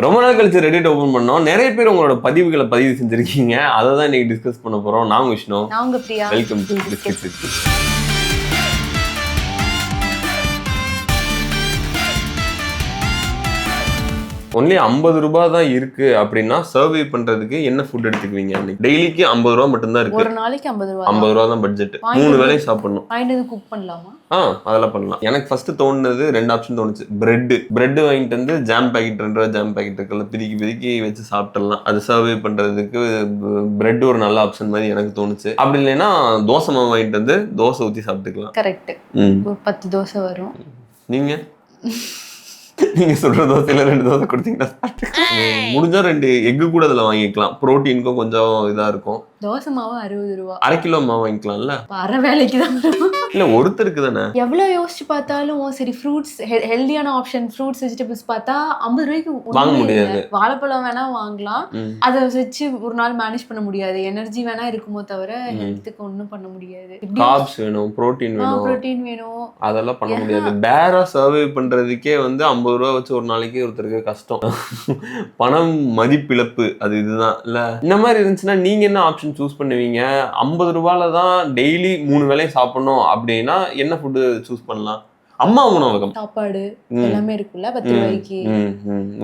ரொம்ப நாள் கழிச்சு ரெடிட் ஓபன் பண்ணோம். நிறைய பேர் உங்களோட பதிவுகளை பதிவு செஞ்சிருக்கீங்க. அதை தான் இன்னைக்கு டிஸ்கஸ் பண்ண போறோம். நான் விஷ்ணு. நான் உங்க Priya. Welcome to discuss. Only 50 ரூபாய் தான் இருக்கு அப்படின்னா சர்வே பண்றதுக்கு என்ன ஃபுட் எடுத்துக்குவீங்க? அன்னைக்கு டெய்லிக்கு 50 ரூபாய் மட்டும் தான் இருக்கு. ஒரு நாளைக்கு 50 ரூபாய். 50 ரூபாய் தான் பட்ஜெட். 3 வேளை சாப்பிடணும். வாங்கிட்டு குக் பண்ணலாமா? அதெல்லாம் பண்ணலாம். எனக்கு ஃபர்ஸ்ட் தோணுனது 2 ஆப்ஷன் தோணுச்சு. பிரெட் வாங்கிட்டு வந்து ஜாம் பாக்கெட் 2 ரூபாய் ஜாம் பாக்கெட் இருக்குல்ல, பிரிக்கி வச்சு சாப்பிடலாம். அது சர்வே பண்றதுக்கு பிரெட் ஒரு நல்ல ஆப்ஷன் மாதிரி எனக்கு தோணுச்சு. அப்படி இல்லைன்னா தோசை மாவு வாங்கிட்டு வந்து தோசை ஊற்றி சாப்பிட்டுக்கலாம். கரெக்ட். ஒரு 10 தோசை வரும். நீங்க சொல்ற தோசையில 2 தோசை கொடுத்தீங்கன்னா முடிஞ்சா 2 எக்கு கூட அதுல வாங்கிக்கலாம். புரோட்டீனுக்கும் கொஞ்சம் இதா இருக்கும். தோசை மாவு 60 ரூபாய். 1/2 கிலோ மாவு வாங்கிக்கலாம்ல. அரை வேலைக்கு தான். இல்ல ஒருத்தருக்கு தானே. எவ்வளவு யோசிச்சு பார்த்தாலும் சரி, ஃப்ரூட்ஸ் ஹெல்தியான ஆப்ஷன், ஃப்ரூட்ஸ் வெஜிடபிள்ஸ் பார்த்தா 50 ரூபாய்க்கு வாங்க முடியாது. வாழைப்பழம் வேணா வாங்கலாம், அதை வச்சு ஒரு நாள் மேனேஜ் பண்ண முடியாது. எனர்ஜி வேணா இருக்குமோ தவிர ஹெல்த்துக்கு ஒன்றும் பண்ண முடியாது. கார்ப்ஸ் வேணும், புரோட்டீன் வேணும், அதெல்லாம் பண்ண முடியாது. பேரா சர்வே பண்றதுக்கே வந்து 50 ரூபா வச்சு ஒரு நாளைக்கு ஒருத்தருக்கு கஷ்டம். பணம் மதிப்பிழப்பு அது இதுதான் இல்ல. இந்த மாதிரி இருந்துச்சுன்னா நீங்க என்ன ஆப்ஷன் சூஸ் பண்ணுவீங்க? 50 ரூபாயில தான் டெய்லி 3 வேளையும் சாப்பிடணும் அப்படின்னா என்ன ஃபுட் சூஸ் பண்ணலாம்? அம்மா உணவகம் சாப்பாடு எல்லாமே இருக்குல்ல 10 ரூபாய்க்கு.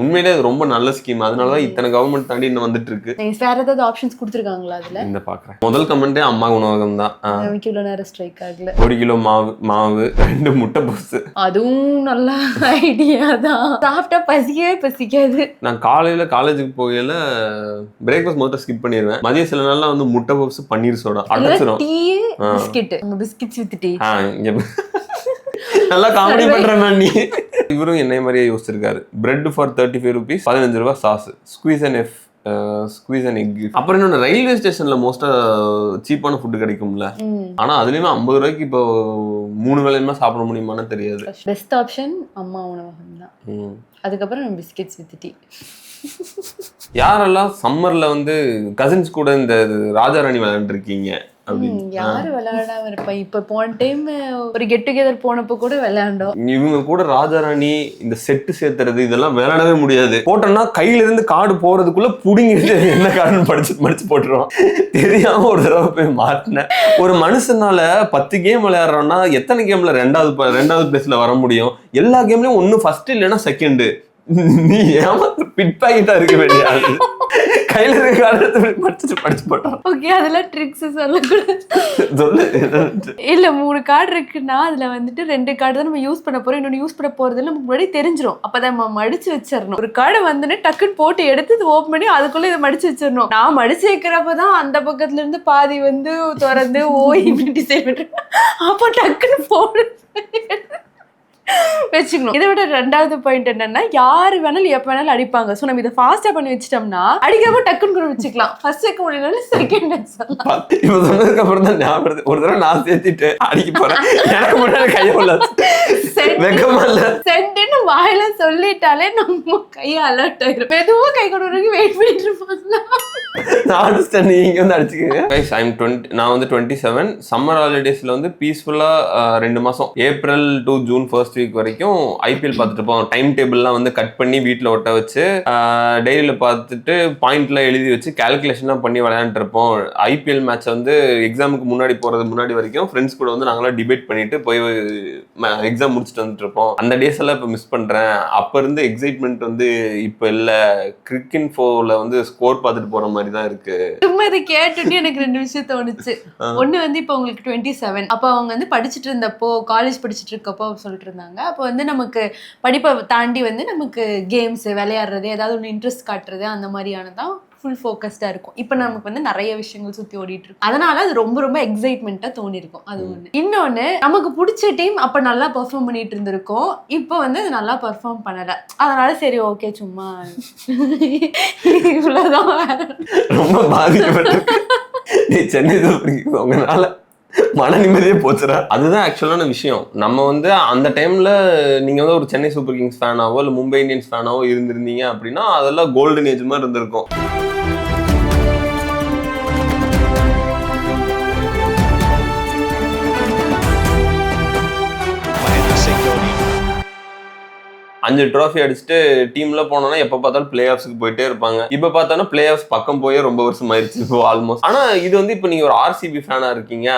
உண்மையிலே அது ரொம்ப நல்ல ஸ்கீம். அதனாலதான் இத்தனை கவர்மெண்ட் தாண்டி இன்னும் வந்துட்டு இருக்கு. வேற ஏதாவது ஆப்ஷன்ஸ் கொடுத்துருக்காங்களா அதுல? இந்த பாக்குறேன். முதல் கமெண்டே அம்மா உணவகம் தான். நமக்கு இவ்வளவு நேரம் ஸ்ட்ரைக் ஆகல. 1 கிலோ மாவு 2 முட்டை பப்ஸ். அதுவும் நல்ல ஐடியா தான். சாப்பிட்டா பசிக்கவே பசிக்காது. நான் காலையில காலேஜுக்கு போகல பிரேக்ஃபாஸ்ட் முதல்ல ஸ்கிப் பண்ணிடுவேன். மதியம் சில நாள்ல வந்து முட்டை பப்ஸ் பன்னீர் சோடா அடைச்சிரும். Tea biscuit, biscuits with tea. நல்லா காமெடி பண்றேன் நீ. இவரும் என்னைய மாதிரியே யோசிச்சிருக்காரு. பிரெட் ஃபார் 35 rupees, 15 ரூபாய் சாஸ், ஸ்குவீஸ் அண்ட் எக். அப்புறம் இன்னொன்று, ரயில்வே ஸ்டேஷன்ல மோஸ்டா சீப்பான ஃபுட் கிடைக்கும்ல. ஆனா அதுலயுமே 50 ரூபாய்க்கு இப்போ 3 வேளையுமே சாப்பிட முடியுமான்னு தெரியாது. பெஸ்ட் ஆப்ஷன் அம்மா உணவகம் தான். அதுக்கப்புறம் பிஸ்கெட்ஸ் வித் டீ. யாரெல்லாம் சம்மர்ல வந்து கசின்ஸ் கூட இந்த ராஜாராணி விளையாண்டு இருக்கீங்க? யாரு விளையாடாம இருப்பா? இப்ப போன டைம் ஒரு கெட் டுகெதர் போனப்ப கூட விளையாண்டோம். இவங்க கூட ராஜாராணி இந்த செட்டு சேர்த்துறது இதெல்லாம் விளையாடவே முடியாது. போட்டோம்னா கையில இருந்து கார்டு போறதுக்குள்ள புடிங்கிட்டு என்ன கார்டுன்னு படிச்சு போட்டுருவோம். தெரியாம ஒரு தடவை போய் மாட்டினேன். ஒரு மனுஷனால 10 கேம் விளையாடுறோம்னா எத்தனை கேம்ல ரெண்டாவது பிளேஸ்ல வர முடியும்? எல்லா கேம்லயும் ஒண்ணு ஃபர்ஸ்ட் இல்லைன்னா செகண்ட். நீ ஏமா பிட் பாக்கெட்டா இருக்க வேண்டிய ஆளு. கையில இருக்க கார்டு படிச்சு போட்டோம். ஓகே, அதெல்லாம் ட்ரிக்ஸ் சொல்லக்கூடாது. சொல்லு. இல்ல 3 கார்டு இருக்குன்னா அதுல வந்துட்டு 2 கார்டு தான் நம்ம யூஸ் பண்ண போறோம், இன்னொன்னு யூஸ் பண்ண போறது நமக்கு முன்னாடி தெரிஞ்சிடும். அப்பதான் நம்ம மடிச்சு வச்சிடணும். ஒரு கார்டை வந்து டக்குன்னு போட்டு எடுத்து இது ஓப்பன் பண்ணி அதுக்குள்ள இதை மடிச்சு வச்சிடணும். நான் மடிச்சு வைக்கிறப்பதான் அந்த பக்கத்துல இருந்து பாதி வந்து திறந்து இப்படி டிசைன் பண்றேன். அப்போ டக்குன்னு போடு வச்சுக்கணும். இதை விட 2வது பாயிண்ட் என்னன்னா, யாரு வேணாலும் எப்ப வேணாலும் அடிப்பாங்க. சோ நம்ம இதை ஃபாஸ்டா பண்ணி வச்சிட்டோம்னா அடிக்காம டக்குன்னு கூட வச்சுக்கலாம். ஃபர்ஸ்ட் வைக்க முடியலன்னு செகண்ட் சொல்லலாம். இப்ப சொன்னதுக்கு அப்புறம் தான் ஞாபகம். ஒரு தடவை நான் சேர்த்திட்டு அடிக்க போறேன். எனக்கு முன்னாடி கையை சென்ட்னு வாயில சொல்லிட்டாலே நம்ம கையை அலர்ட் ஆயிரும். மெதுவா கை கொண்டு வரைக்கும் வெயிட் பண்ணிட்டு இருப்பாங்க. நீங்க வந்து அடிச்சுக்கங்க. நான் வந்து 27. சம்மர் ஹாலிடேஸ்ல வந்து பீஸ்ஃபுல்லா 2 மாசம் April to June first week வரைக்கும் ஐபிஎல் பார்த்துட்டு இருப்போம். டைம் டேபிள்லாம் வந்து கட் பண்ணி வீட்டில் ஒட்ட வச்சு டெய்லியில் பார்த்துட்டு பாயிண்ட்லாம் எழுதி வச்சு கால்குலேஷன்லாம் பண்ணி விளையாண்டு இருப்போம். ஐபிஎல் மேட்ச் வந்து எக்ஸாமுக்கு முன்னாடி வரைக்கும் ஃப்ரெண்ட்ஸ் கூட வந்து நாங்களாம் டிபேட் பண்ணிட்டு போய் எக்ஸாம் முடிச்சுட்டு வந்துட்டு இருப்போம். அந்த டேஸ் எல்லாம் இப்போ மிஸ் பண்றேன். அப்ப இருந்து எக்ஸைட்மெண்ட் வந்து இப்போ இல்லை. கிரிக்கெட் ஃபோர்ல வந்து ஸ்கோர் பார்த்துட்டு போற மாதிரி தான் இருக்கு. சும்மா இதை கேட்டுட்டு எனக்கு 2 விஷயம் தோணுச்சு. ஒண்ணு வந்து இப்போ உங்களுக்கு 27, அப்போ அவங்க வந்து படிச்சுட்டு இருந்தப்போ, காலேஜ் படிச்சுட்டு இருக்கப்போ சொல்லிட்டு இருந்தாங்க. அப்போ வந்து நமக்கு படிப்பை தாண்டி வந்து நமக்கு கேம்ஸ் விளையாடுறது, ஏதாவது ஒன்று இன்ட்ரெஸ்ட் காட்டுறது, அந்த மாதிரியானதான் ஃபுல் ஃபோக்கஸ்டா இருக்கும். இப்போ நமக்கு வந்து நிறைய விஷயங்கள் சுத்தி ஓடிட்டு இருக்கும். அதனால அது ரொம்ப ரொம்ப எக்ஸைட்மெண்ட்டா தோணி இருக்கும். அது ஒண்ணு. இன்னொன்னு, நமக்கு பிடிச்ச டீம் அப்ப நல்லா பெர்ஃபார்ம் பண்ணிட்டு இருந்திருக்கும். இப்போ வந்து அது நல்லா பெர்ஃபார்ம் பண்ணல. அதனால சரி ஓகே சும்மா இவ்வளவுதான். ரொம்ப பாதிக்கப்பட்டிருக்கு நீ சென்னை உங்களால மன நிம்மதியே போச்சுறா. அதுதான் ஆக்சுவலான விஷயம். நம்ம வந்து அந்த டைம்ல நீங்க வந்து ஒரு சென்னை சூப்பர் கிங்ஸ் ஃபேனாவோ இல்லை மும்பை இந்தியன்ஸ் ஃபேனாவோ இருந்திருந்தீங்க அப்படின்னா அதெல்லாம் கோல்டன் ஏஜ் மாதிரி இருந்திருக்கும். 5 ட்ராஃபி அடிச்சுட்டு டீம்ல போனோம்னா எப்ப பார்த்தாலும் பிளே ஆஃப்ஸ்க்கு போயிட்டே இருப்பாங்க. இப்ப பார்த்தோன்னா பிளே ஆஃப்ஸ் பக்கம் போயே ரொம்ப வருஷம் ஆயிடுச்சு இப்போ ஆல்மோஸ்ட். ஆனா இது வந்து இப்போ நீங்க ஒரு ஆர்சிபி ஃபேனா இருக்கீங்க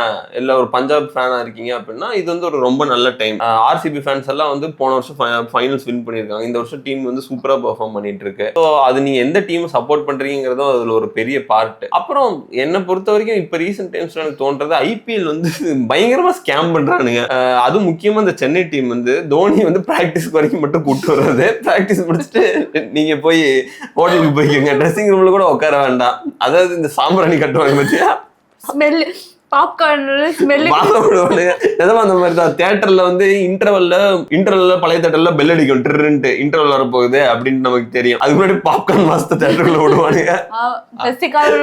இல்ல ஒரு பஞ்சாப் ஃபேனா இருக்கீங்க அப்படின்னா இது வந்து ஒரு ரொம்ப நல்ல டைம். ஆர்சிபி ஃபேன்ஸ் எல்லாம் வந்து போன வருஷம் ஃபைனல்ஸ் வின் பண்ணியிருக்காங்க. இந்த வருஷம் டீம் வந்து சூப்பரா பெர்ஃபார்ம் பண்ணிட்டு இருக்கு. ஸோ அது நீங்க எந்த டீம் சப்போர்ட் பண்றீங்கிறதும் அதுல ஒரு பெரிய பார்ட். அப்புறம் என்னை பொறுத்த வரைக்கும் இப்ப ரீசெண்ட் டைம்ஸ்ல எனக்கு தோன்றது ஐபிஎல் வந்து பயங்கரமா ஸ்கேம் பண்றானுங்க. அது முக்கியமா இந்த சென்னை டீம் வந்து தோனி வந்து பிராக்டிஸ் வரைக்கும் மட்டும் கூட்டு வர்றது, பிராக்டிஸ் முடிச்சுட்டு நீங்க போய் ஹோட்டலுக்கு போய்க்கோங்க, ட்ரெஸ்ஸிங் ரூம்ல கூட உட்கார வேண்டாம். அதாவது இந்த சாம்பிராணி கட்டுவாங்க பத்தியா, ஸ்மெல் பாப்கார்ன் ஸ்மெல் அந்த மாதிரி தான். தியேட்டர்ல வந்து இன்டர்வல்ல பழைய தியேட்டர்ல பெல் அடிக்கும், ட்ரின்ட்டு இன்டர்வல் வரப்போகுது அப்படின்னு நமக்கு தெரியும். அதுக்கு முன்னாடி பாப்கார்ன் மாஸ்டர் தியேட்டர்ல விடுவானுங்க,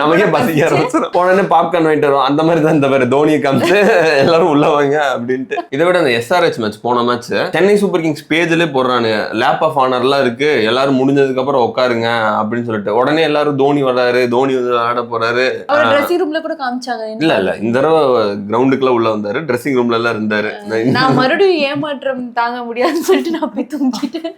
நமக்கே பசிக்க ஆரம்பிச்சிடும். போனே பாப்கார்ன் வாங்கிட்டு வரும். அந்த மாதிரி தான் இந்த மாதிரி தோனியை காமிச்சு எல்லாரும் உள்ள வாங்க அப்படின்ட்டு. இதை விட அந்த SRH மேட்ச், போன மேட்ச் சென்னை சூப்பர் கிங்ஸ் பேஜ்லயே போடுறானுங்க, லேப் ஆஃப் ஆனர்லாம் இருக்கு, எல்லாரும் முடிஞ்சதுக்கு அப்புறம் உட்காருங்க அப்படின்னு சொல்லிட்டு. உடனே எல்லாரும் தோனி வர்றாரு, தோனி வந்து விளையாட போறாரு. ட்ரெஸ்ஸிங் ரூம்ல கூட காமிச்சாங்க. இல்ல இந்த தடவை கிரவுண்டுக்குள்ள உள்ள வந்தாரு, ட்ரெஸ்ஸிங் ரூம்ல எல்லாம் இருந்தாரு. நான் மறுபடியும் ஏமாற்றம் தாங்க முடியாதுன்னு சொல்லிட்டு நான் போய் தூங்கிட்டேன்.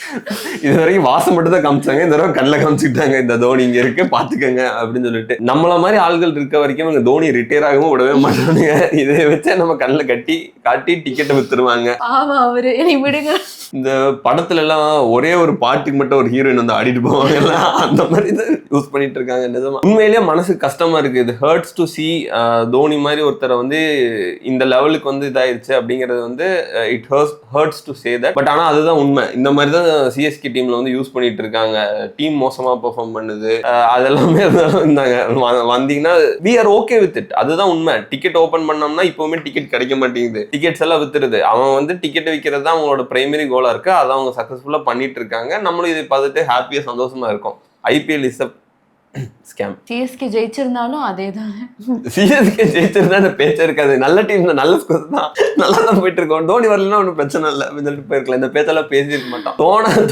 இது வரைக்கும் வாசம் மட்டும் தான் காமிச்சாங்க, இந்த தடவை கண்ணில் காமிச்சுக்கிட்டாங்க, இந்த தோனி இங்க இருக்கு பாத்துக்கங்க அப்படின்னு சொல்லிட்டு. நம்மள மாதிரி ஆள்கள் இருக்க வரைக்கும் இவங்க தோனி ரிட்டையர் ஆகவும் விடவே மாட்டானுங்க. இதை வச்சு நம்ம கண்ணில் காட்டி டிக்கெட்டை வித்துருவாங்க. ஆமா, அவரு என்னை விடுங்க. இந்த படத்துல எல்லாம் ஒரே ஒரு பாட்டுக்கு மட்டும் ஒரு ஹீரோயின் வந்து ஆடிட்டு போவாங்க, அந்த மாதிரி தான் யூஸ் பண்ணிட்டு இருக்காங்க. நிஜமா உண்மையிலேயே மனசுக்கு கஷ்டமா இருக்கு. இது ஹர்ட்ஸ் டு சி தோனி மாதிரி ஒருத்தரை வந்து இந்த லெவலுக்கு வந்து இதாயிருச்சு அப்படிங்கிறது வந்து it hurts to say that. But ஆனா அதுதான் உண்மை. இந்த மாதிரி தான் சிஎஸ்கே டீம்ல வந்து யூஸ் பண்ணிட்டு இருக்காங்க. டீம் மோசமா பெர்ஃபார்ம் பண்ணுது, அதெல்லாமே இருந்தாங்க. வந்தீங்கன்னா we are okay with it, அதுதான் உண்மை. டிக்கெட் ஓபன் பண்ணோம்னா இப்பவுமே டிக்கெட் கிடைக்க மாட்டேங்குது, டிக்கெட்ஸ் எல்லாம் வித்துருது. அவன் வந்து டிக்கெட் விற்கிறது தான் அவங்களோட பிரைமரி கோலா இருக்கு, அதை அவங்க சக்சஸ்ஃபுல்லா பண்ணிட்டு இருக்காங்க. நம்மளும் இதை பார்த்துட்டு ஹாப்பியா சந்தோஷமா இருக்கும். IPL is scam. சிஎஸ்கே ஜெயிச்சிருந்தாலும் அதேதான். சிஎஸ்கே ஜெயிச்சிருந்தா அந்த பேச்சே இருக்காது. நல்ல டீம் தான், நல்ல ஸ்கோர் தான், நல்லா தான் போயிட்டு இருக்கோம். தோனி வரலன்னா ஒன்றும் பிரச்சனை இல்லை அப்படின்னு சொல்லிட்டு போயிருக்கலாம். இந்த பேச்செல்லாம் பேசியிருக்க மாட்டோம்.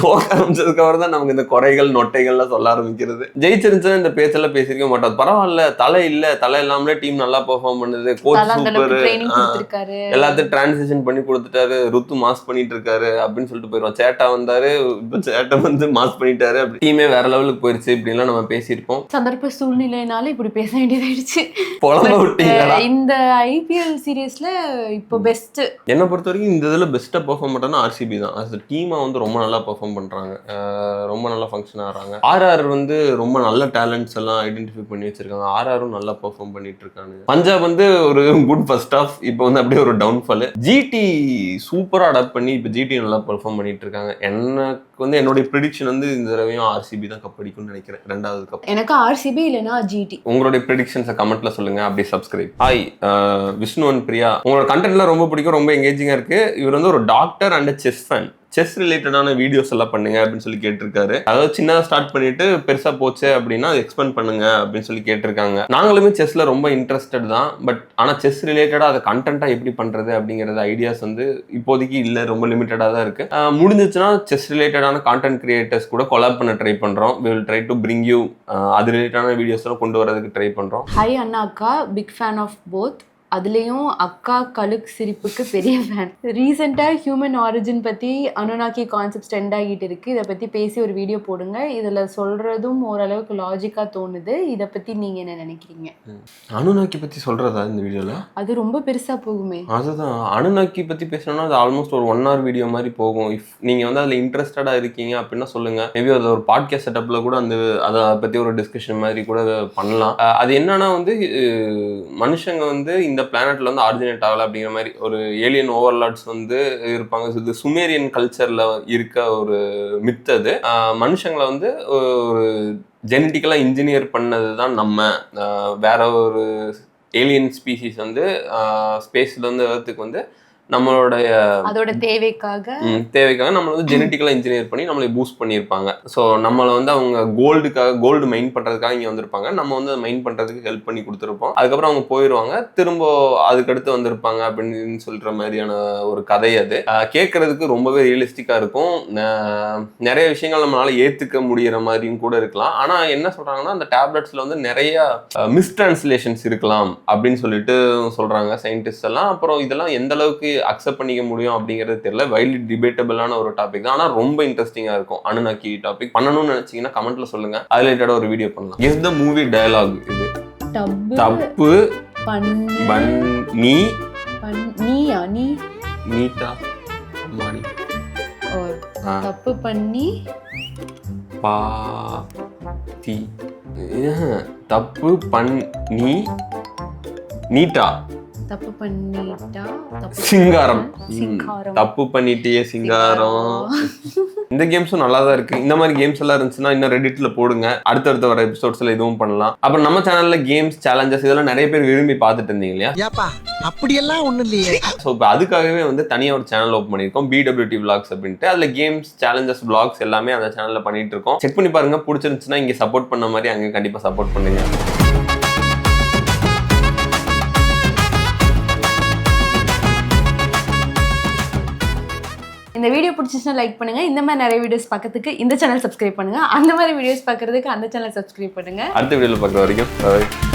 தோக்க ஆரம்பிச்சதுக்கு அப்புறம் தான் நமக்கு இந்த குறைகள் நொட்டைகள்லாம் சொல்ல ஆரம்பிக்கிறது. ஜெயிச்சிருந்துச்சுன்னா இந்த பேச்செல்லாம் பேசியிருக்க மாட்டோம். பரவாயில்ல, தலை இல்லாமலே டீம் நல்லா பெர்ஃபார்ம் பண்ணுது, கோச் சூப்பர், எல்லாத்தையும் டிரான்சிஷன் பண்ணி கொடுத்துட்டாரு, ருத்து மாஸ் பண்ணிட்டு இருக்காரு அப்படின்னு சொல்லிட்டு போயிடுவோம். சேட்டா வந்தாரு, இப்போ சேட்டா வந்து மாஸ் பண்ணிட்டாரு, அப்படி டீமே வேற லெவலுக்கு போயிருச்சு இப்படிலாம் நம்ம பேசியிருப்போம். சந்தர்ப்ப சூழ்நிலையினால இப்படி பேச வேண்டியதாயிடுச்சு. இந்த ஐபிஎல் சீரீஸ்ல இப்போ பெஸ்ட் என்ன பொறுத்த வரைக்கும் இந்த இதுல பெஸ்டா பெர்ஃபார்ம் பண்றதுன்னா ஆர்சிபி தான். as a டீமா வந்து ரொம்ப நல்லா பெர்ஃபார்ம் பண்றாங்க, ரொம்ப நல்லா ஃபங்க்ஷன் ஆறாங்க. ஆர்ஆர் வந்து ரொம்ப நல்ல டேலண்ட்ஸ் எல்லாம் ஐடென்டிஃபை பண்ணி வச்சிருக்காங்க. ஆர்ஆரும் நல்லா பெர்ஃபார்ம் பண்ணிட்டு இருக்காங்க. பஞ்சாப் வந்து ஒரு குட் ஃபர்ஸ்ட் ஆஃப், இப்போ வந்து அப்படியே ஒரு டவுன்ஃபால். ஜிடி சூப்பரா அடாப்ட் பண்ணி இப்போ ஜிடி நல்லா பெர்ஃபார்ம் பண்ணிட்டு இருக்காங்க. எனக்கு வந்து என்னுடைய ப்ரெடிக்ஷன் வந்து இந்த தடவையும் ஆர்சிபி தான் கப் அடிக்கும்னு நினைக்கிறேன், 2வது கப். எனக்கு ஆர்சிபி இல்லனா ஜிடி. உங்களுடைய ப்ரெடிக்ஷன்ஸை கமெண்ட்ல சொல்லுங்க, அப்படியே subscribe. Hi Vishnu and Priya, உங்களோட கண்டென்ட்லாம் ரொம்ப பிடிக்கும், ரொம்ப எங்கேஜிங்கா இருக்கு. இவர் வந்து ஒரு doctor and chess fan, chess ரிலேட்டடான வீடியோஸ் எல்லாம் பண்ணுங்க அப்படின்னு சொல்லி கேட்டிருக்காரு. அதாவது சின்னதாக ஸ்டார்ட் பண்ணிட்டு பெருசா போச்சு அப்படின்னா அது எக்ஸ்பெண்ட் பண்ணுங்க அப்படின்னு சொல்லி கேட்டிருக்காங்க. நாங்களுமே செஸ்ல ரொம்ப இன்ட்ரெஸ்டட் தான். பட் ஆனால் செஸ் ரிலேட்டடா அதை கண்டென்ட்டா எப்படி பண்றது அப்படிங்கிறது ஐடியாஸ் வந்து இப்போதைக்கு இல்லை, ரொம்ப லிமிட்டடா தான் இருக்கு. முடிஞ்சிச்சுன்னா செஸ் ரிலேட்டடான கான்டென்ட் கிரியேட்டர்ஸ் கூட கொலாப் பண்ண ட்ரை பண்றோம். we will try to bring you அது ரிலேட்டடான வீடியோஸ் எல்லாம் கொண்டு வரதுக்கு ட்ரை பண்றோம். ஹாய் அண்ணா அக்கா, பிக் ஃபேன் ஆஃப் போத். அதுலேயும் அக்கா கலுக் சிரிப்புக்கு பெரிய ஃபேன். ரீசெண்டாக ஹியூமன் ஆரிஜின் பற்றி அனுநாக்கி கான்செப்ட் ட்ரெண்ட் ஆகிட்டு இருக்கு. இதை பற்றி பேசி ஒரு வீடியோ போடுங்க. இதில் சொல்கிறதும் ஓரளவுக்கு லாஜிக்காக தோணுது. இதை பற்றி நீங்கள் என்ன நினைக்கிறீங்க? அனுநாக்கி பற்றி சொல்கிறதா இந்த வீடியோவில்? அது ரொம்ப பெருசாக போகுமே. அதுதான், அனுநாக்கி பற்றி பேசணும்னா அது ஆல்மோஸ்ட் ஒரு 1 hour வீடியோ மாதிரி போகும். இஃப் நீங்கள் வந்து அதில் இன்ட்ரெஸ்டடாக இருக்கீங்க அப்படின்னா சொல்லுங்கள். மேபி அது ஒரு பாட்காஸ்ட் செட்டப்பில் கூட அதை பற்றி ஒரு டிஸ்கஷன் மாதிரி கூட பண்ணலாம். அது என்னன்னா வந்து மனுஷங்க வந்து இந்த பிளானட்ல வந்து ஆரிஜினேட் ஆகல அப்படிங்கிற மாதிரி ஒரு ஏலியன் ஓவர்லார்ட்ஸ் வந்து இருப்பாங்க. இது சுமேரியன் கல்ச்சர்ல இருக்க ஒரு மித். அது மனுஷங்களை வந்து ஒரு ஜெனட்டிக்கலா இன்ஜினியர் பண்ணது தான். நம்ம வேற ஒரு ஏலியன் ஸ்பீசிஸ் வந்து ஸ்பேஸ்ல வந்து எர்த்துக்கு வந்து நம்மளுடைய அதோட தேவைக்காக நம்மளை வந்து ஜெனட்டிக்கலா இன்ஜினியர் பண்ணி நம்மளை பூஸ்ட் பண்ணியிருப்பாங்க. ஸோ நம்மளை வந்து அவங்க கோல்டு மைன் பண்றதுக்காக இங்கே வந்திருப்பாங்க. நம்ம வந்து மைன் பண்றதுக்கு ஹெல்ப் பண்ணி கொடுத்துருப்போம். அதுக்கப்புறம் அவங்க போயிடுவாங்க, திரும்ப அதுக்கடுத்து வந்திருப்பாங்க அப்படின்னு சொல்ற மாதிரியான ஒரு கதை. அது கேட்கறதுக்கு ரொம்பவே ரியலிஸ்டிக்கா இருக்கும். நிறைய விஷயங்கள் நம்மளால ஏத்துக்க முடியற மாதிரியும் கூட இருக்கலாம். ஆனா என்ன சொல்றாங்கன்னா அந்த டேப்லெட்ஸ்ல வந்து நிறைய மிஸ்டிரான்ஸ்லேஷன்ஸ் இருக்கலாம் அப்படின்னு சொல்லிட்டு சொல்றாங்க சயின்டிஸ்ட் எல்லாம். அப்புறம் இதெல்லாம் எந்த அளவுக்கு அக்செப்ட் பண்ணிக்க முடியும் அப்படிங்கிறது தெரியல. வைட்லி டிபேட்டபிளான ஒரு டாபிக் தான், ஆனா ரொம்ப இன்ட்ரெஸ்டிங்கா இருக்கும். அனுநாக்கி டாபிக் பண்ணணும்னு நினைச்சீங்கன்னா கமெண்ட்ல சொல்லுங்க, அது ரிலேட்டடா ஒரு வீடியோ பண்ணலாம். Guess the movie dialogue. இது தப்பு பண்ணி நீட்டா மாணி தப்பு பண்ணி பாத்தி தப்பு பண்ணி நீட்டா தப்பு பண்ணிட்டா சிங்காரம். தப்பு பண்ணிட்டே சிங்காரம். இந்த கேம்ஸும் நல்லா தான் இருக்கு. இந்த மாதிரி கேம்ஸ் எல்லாம் இருந்துச்சுன்னா இன்னும் ரெடிட்ல போடுங்க, அடுத்தடுத்த வர எபிசோட்ஸ்ல இதுவும் பண்ணலாம். அப்புறம் நம்ம சேனல்ல கேம்ஸ் சேலஞ்சஸ் இதெல்லாம் நிறைய பேர் விரும்பி பார்த்துட்டு இருந்தீங்க இல்லையா? அப்படியெல்லாம் ஒண்ணும் இல்லையே. ஸோ இப்போ அதுக்காகவே வந்து தனியாக ஒரு சேனல் ஓப்பன் பண்ணியிருக்கோம், BWT Vlogs அப்படின்ட்டு. அதில் கேம்ஸ் சேலஞ்சஸ் vlogs எல்லாமே அந்த சேனலில் பண்ணிட்டு இருக்கோம். செக் பண்ணி பாருங்க, பிடிச்சிருந்துச்சுன்னா இங்கே சப்போர்ட் பண்ண மாதிரி அங்கே கண்டிப்பாக சப்போர்ட் பண்ணுங்க. இந்த வீடியோ பிடிச்சிச்சுன்னா லைக் பண்ணுங்க. இந்த மாதிரி நிறைய வீடியோஸ் பார்க்கறதுக்கு இந்த சேனல் சப்ஸ்கிரைப் பண்ணுங்க. அந்த மாதிரி வீடியோஸ் பார்க்கறதுக்கு அந்த சேனல் சப்ஸ்கிரைப் பண்ணுங்க. அடுத்த வீடியோவில் பார்க்குற வரைக்கும்